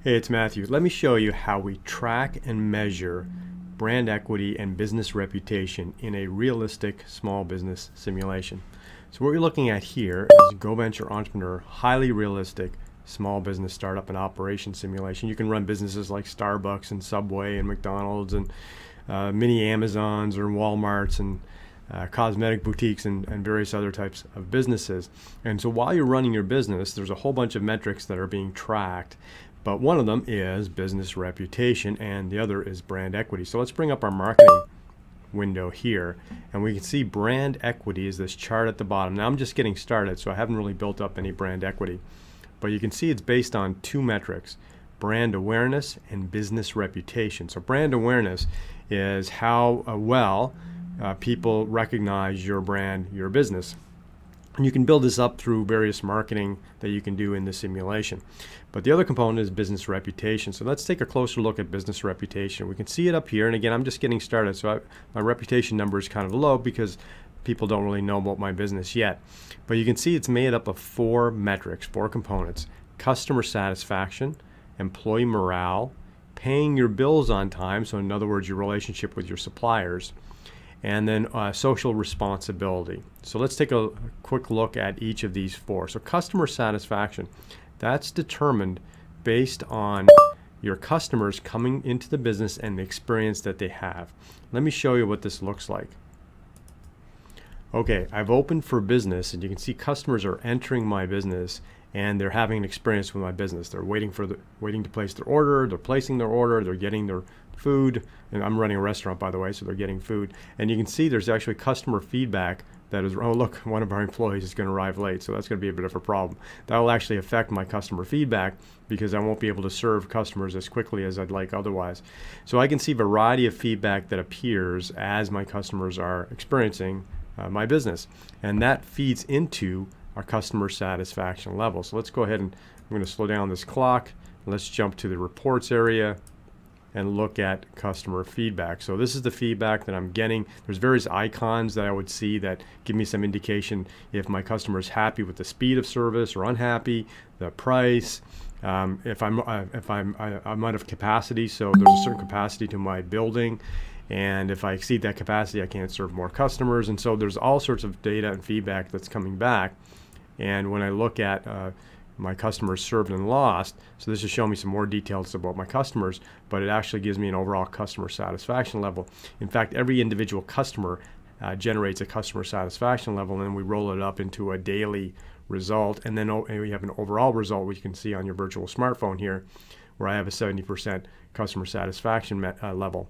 Hey, it's Matthew. Let me show you how we track and measure brand equity and business reputation in a realistic small business simulation. So what you're looking at here is Go Venture Entrepreneur, highly realistic small business startup and operation simulation. You can run businesses like Starbucks and Subway and McDonald's and mini Amazons or Walmarts and cosmetic boutiques and various other types of businesses. And so while you're running your business, there's a whole bunch of metrics that are being tracked. But one of them is business reputation and the other is brand equity. So let's bring up our marketing window here, and we can see brand equity is this chart at the bottom. Now I'm just getting started, so I haven't really built up any brand equity. But you can see it's based on two metrics, brand awareness and business reputation. So brand awareness is how well people recognize your brand, your business. And you can build this up through various marketing that you can do in the simulation. But the other component is business reputation. So let's take a closer look at business reputation. We can see it up here. And again, I'm just getting started. So my reputation number is kind of low because people don't really know about my business yet. But you can see it's made up of four metrics, four components: customer satisfaction, employee morale, paying your bills on time. So in other words, your relationship with your suppliers, and then social responsibility. So let's take a quick look at each of these four. So customer satisfaction, that's determined based on your customers coming into the business and the experience that they have. Let me show you what this looks like. Okay, I've opened for business, and you can see customers are entering my business and they're having an experience with my business. They're waiting to place their order, they're placing their order, they're getting their food, and I'm running a restaurant, by the way, so they're getting food. And you can see there's actually customer feedback that is, oh look, one of our employees is going to arrive late, so that's going to be a bit of a problem. That will actually affect my customer feedback because I won't be able to serve customers as quickly as I'd like otherwise. So I can see a variety of feedback that appears as my customers are experiencing my business, and that feeds into our customer satisfaction level. So let's go ahead and I'm going to slow down this clock. Let's jump to the reports area and look at customer feedback. So this is the feedback that I'm getting. There's various icons that I would see that give me some indication if my customer is happy with the speed of service or unhappy, the price, if I'm out of capacity, so there's a certain capacity to my building, and if I exceed that capacity, I can't serve more customers. And so there's all sorts of data and feedback that's coming back. And when I look at my customers served and lost, so this is showing me some more details about my customers, but it actually gives me an overall customer satisfaction level. In fact, every individual customer generates a customer satisfaction level, and then we roll it up into a daily result, and then we have an overall result, which you can see on your virtual smartphone here, where I have a 70% customer satisfaction level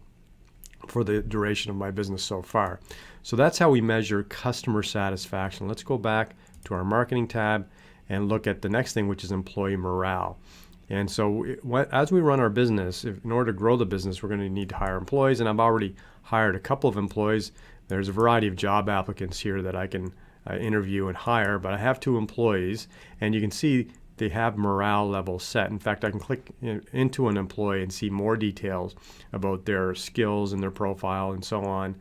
for the duration of my business so far. So that's how we measure customer satisfaction. Let's go back to our marketing tab and look at the next thing, which is employee morale. And so as we run our business, in order to grow the business, we're going to need to hire employees, and I've already hired a couple of employees. There's a variety of job applicants here that I can interview and hire, but I have 2 employees, and you can see they have morale levels set. In fact, I can click into an employee and see more details about their skills and their profile and so on,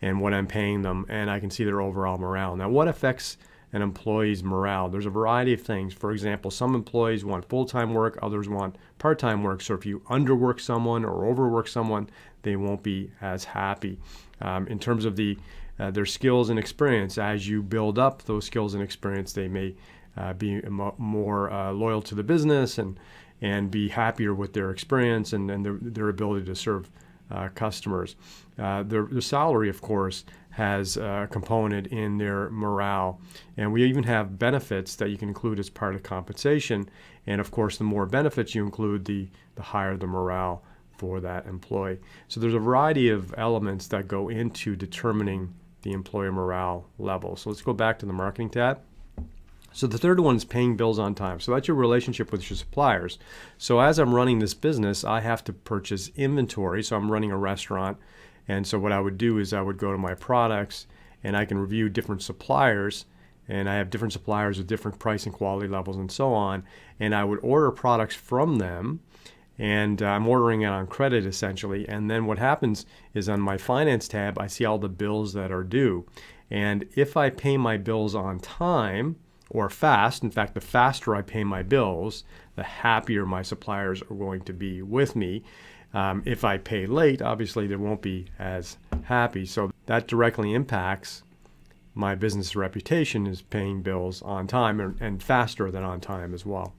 and what I'm paying them, and I can see their overall morale. Now, what affects an employee's morale? There's a variety of things. For example, some employees want full-time work, others want part-time work. So if you underwork someone or overwork someone, they won't be as happy. In terms of their skills and experience, as you build up those skills and experience, they may be more loyal to the business and be happier with their experience and their ability to serve customers. Their salary, of course, has a component in their morale. And we even have benefits that you can include as part of compensation. And of course, the more benefits you include, the higher the morale for that employee. So there's a variety of elements that go into determining the employee morale level. So let's go back to the marketing tab. So the third one is paying bills on time. So that's your relationship with your suppliers. So as I'm running this business, I have to purchase inventory. So I'm running a restaurant. And so what I would do is I would go to my products and I can review different suppliers. And I have different suppliers with different price and quality levels and so on. And I would order products from them. And I'm ordering it on credit essentially. And then what happens is on my finance tab, I see all the bills that are due. And if I pay my bills on time, or fast. In fact, the faster I pay my bills, the happier my suppliers are going to be with me. If I pay late, obviously they won't be as happy. So that directly impacts my business reputation, is paying bills on time and faster than on time as well.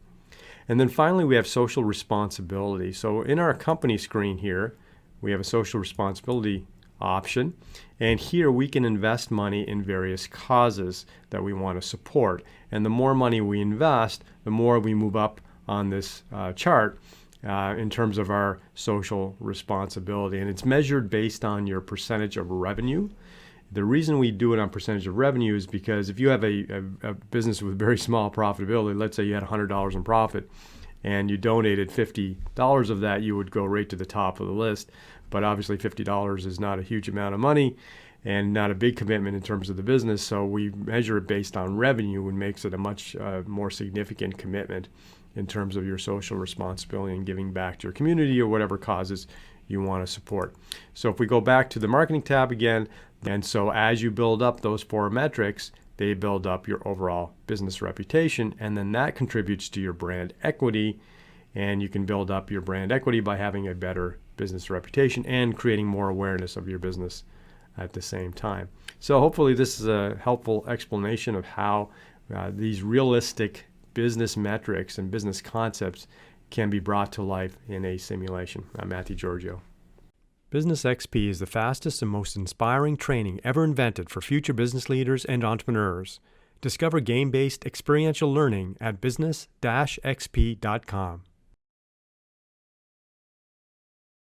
And then finally, we have social responsibility. So in our company screen here, we have a social responsibility option. And here we can invest money in various causes that we want to support. And the more money we invest, the more we move up on this chart in terms of our social responsibility. And it's measured based on your percentage of revenue. The reason we do it on percentage of revenue is because if you have a business with very small profitability, let's say you had $100 in profit and you donated $50 of that, you would go right to the top of the list. But obviously $50 is not a huge amount of money and not a big commitment in terms of the business. So we measure it based on revenue, and makes it a much more significant commitment in terms of your social responsibility and giving back to your community or whatever causes you want to support. So if we go back to the marketing tab again, and so as you build up those 4 metrics, they build up your overall business reputation, and then that contributes to your brand equity. And you can build up your brand equity by having a better business reputation and creating more awareness of your business at the same time. So hopefully this is a helpful explanation of how these realistic business metrics and business concepts can be brought to life in a simulation. I'm Matthew Giorgio. businessXP is the fastest and most inspiring training ever invented for future business leaders and entrepreneurs. Discover game-based experiential learning at business-xp.com.